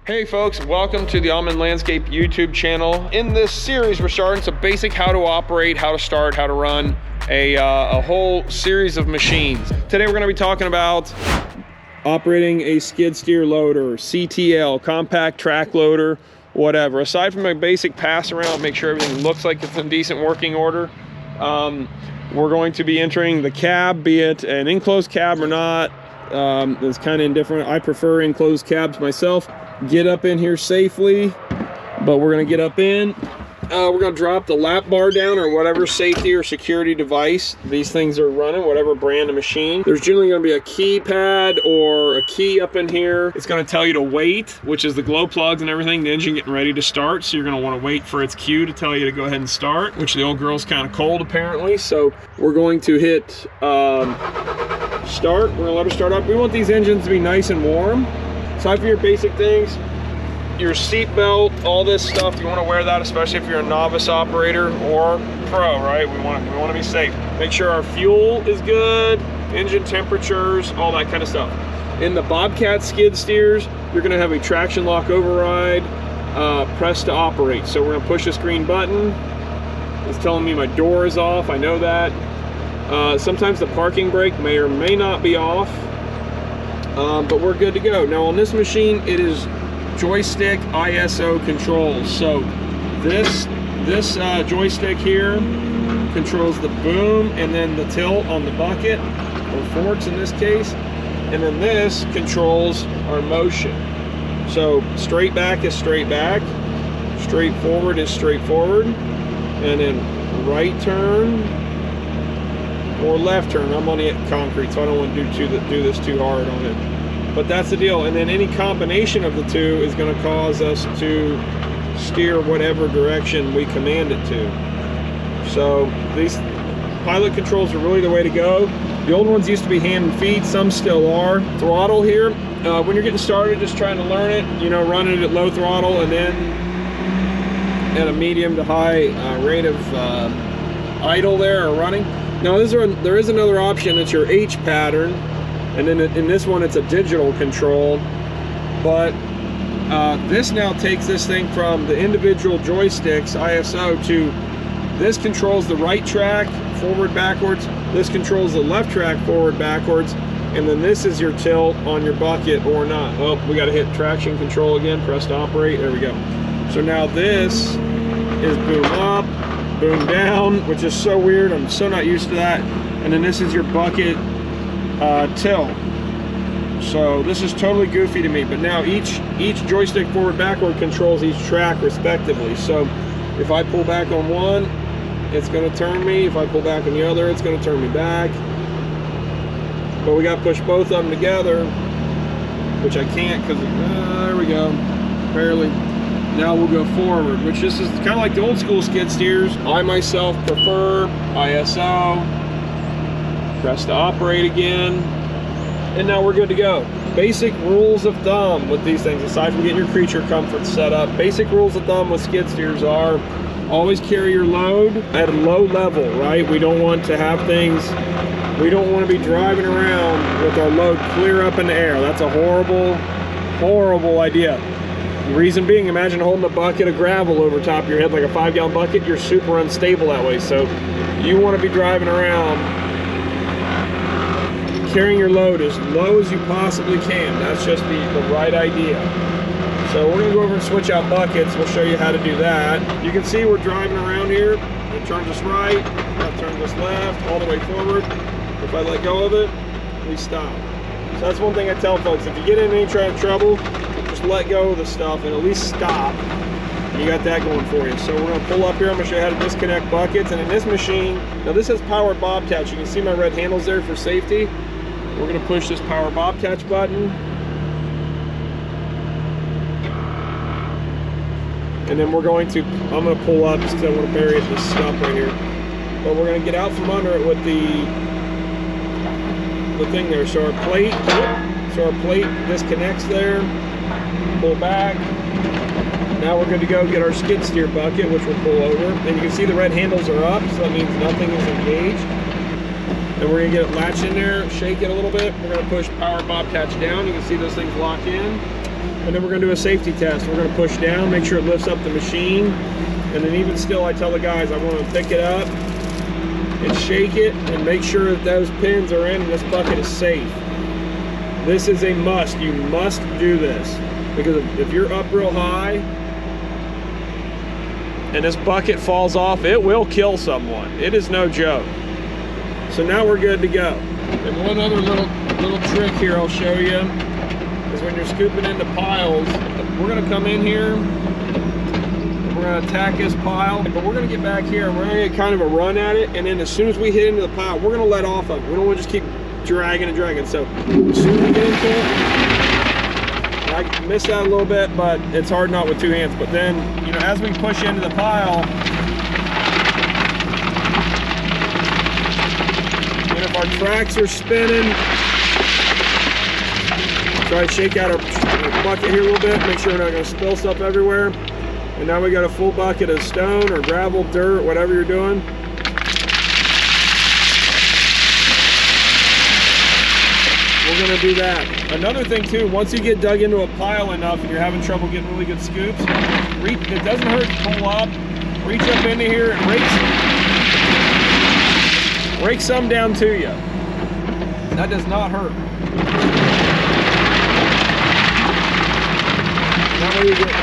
Hey folks, welcome to the Almond Landscape YouTube channel. In this series, we're starting some basic how to operate, how to start, how to run a whole series of machines. Today we're going to be talking about operating a skid steer loader, CTL, compact track loader, whatever. Aside from a basic pass around, make sure everything looks like it's in decent working order. We're going to be entering the cab, be it an enclosed cab or not. It's kind of indifferent. I prefer enclosed cabs myself. Get up in here safely, but we're going to get up in. We're going to drop the lap bar down or whatever safety or security device these things are running, whatever brand of machine. There's generally going to be a keypad or a key up in here. It's going to tell you to wait, which is the glow plugs and everything, the engine getting ready to start. So you're going to want to wait for its cue to tell you to go ahead and start, which the old girl's kind of cold apparently. So we're going to hit start. We're going to let her start up. We want these engines to be nice and warm. Aside from your basic things, your seat belt, all this stuff, you want to wear that, especially if you're a novice operator or pro, right? We want to be safe. Make sure our fuel is good, engine temperatures, all that kind of stuff. In the Bobcat skid steers, you're going to have a traction lock override, press to operate. So we're going to push this green button. It's telling me my door is off. I know that. Sometimes the parking brake may or may not be off. But we're good to go. Now on this machine, it is joystick ISO controls. So this joystick here controls the boom and then the tilt on the bucket, or forks in this case. And then this controls our motion. So straight back is straight back, straight forward is straight forward, and then right turn or left turn. I'm on the concrete, so I don't want to do this too hard on it. But that's the deal. And then any combination of the two is going to cause us to steer whatever direction we command it to. So these pilot controls are really the way to go. The old ones used to be hand and feet, some still are. Throttle here, when you're getting started, just trying to learn it, you know, running it at low throttle and then at a medium to high rate of idle there or running. Now there is another option. It's your H pattern, and then in this one it's a digital control. But this now takes this thing from the individual joysticks ISO to this controls the right track forward backwards. This controls the left track forward backwards, and then this is your tilt on your bucket or not. Oh, we got to hit traction control again. Press to operate. There we go. So now this is boom up, boom down, which is so weird. I'm so not used to that. And then this is your bucket tilt. So this is totally goofy to me, but now each joystick forward backward controls each track respectively. So if I pull back on one, it's going to turn me. If I pull back on the other, it's going to turn me back. But we got to push both of them together, which I can't because there we go, barely. Now we'll go forward, which this is kind of like the old school skid steers. I myself prefer ISO. Press to operate again. And now we're good to go. Basic rules of thumb with these things, aside from getting your creature comfort set up, basic rules of thumb with skid steers are always carry your load at a low level, right? We don't want to have things, we don't want to be driving around with our load clear up in the air. That's a horrible, horrible idea. The reason being, imagine holding a bucket of gravel over top of your head like a 5-gallon bucket. You're super unstable that way. So you want to be driving around carrying your load as low as you possibly can. That's just the right idea. So we're going to go over and switch out buckets. We'll show you how to do that. You can see we're driving around here. It turns us right, that turns us left, all the way forward. If I let go of it, we stop. So that's one thing I tell folks. If you get in any trouble, just let go of the stuff and at least stop. You got that going for you. So we're going to pull up here. I'm going to show you how to disconnect buckets. And in this machine, now this has power Bobcat. You can see my red handles there for safety. We're going to push this power Bobcat button. And then we're going to, I'm going to pull up because I want to bury this stuff right here. But we're going to get out from under it with the thing there. So our plate disconnects there. Pull back. Now we're good to go get our skid steer bucket, which we'll pull over. And you can see the red handles are up, so that means nothing is engaged. And we're gonna get it latched in there, shake it a little bit. We're gonna push power Bobcat down. You can see those things lock in. and then we're gonna do a safety test. We're gonna push down, make sure it lifts up the machine, and then even still, I tell the guys, I want to pick it up and shake it and make sure that those pins are in and this bucket is safe. This is a must. You must do this, because if you're up real high and this bucket falls off, it will kill someone. It is no joke. So now we're good to go. And one other little trick here I'll show you is when you're scooping into piles, we're gonna come in here, we're gonna attack this pile, but we're gonna get back here and we're gonna get kind of a run at it, and then as soon as we hit into the pile, we're gonna let off of it. We don't wanna just keep dragging and dragging. So as soon as we get into it, I missed that a little bit, but it's hard not with two hands. But then, you know, as we push into the pile, and if our tracks are spinning, try to shake out our bucket here a little bit, make sure we're not going to spill stuff everywhere. And now we got a full bucket of stone or gravel, dirt, whatever you're doing. We're gonna do that. Another thing too, once you get dug into a pile enough and you're having trouble getting really good scoops, it doesn't hurt to pull up, reach up into here and rake some down to you. That does not hurt. That way you get,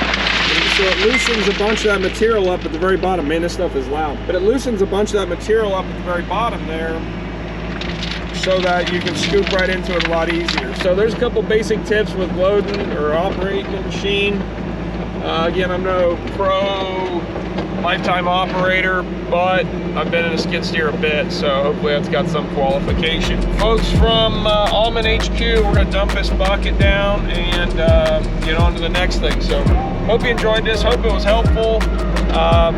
so it loosens a bunch of that material up at the very bottom. Man, this stuff is loud. But it loosens a bunch of that material up at the very bottom there, so that you can scoop right into it a lot easier. So there's a couple basic tips with loading or operating the machine. Again, I'm no pro lifetime operator, but I've been in a skid steer a bit, so hopefully that's got some qualification. Folks from Almond HQ, we're gonna dump this bucket down and get on to the next thing. So hope you enjoyed this, hope it was helpful.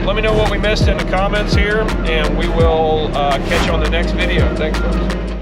Let me know what we missed in the comments here, and we will catch you on the next video. Thanks, folks.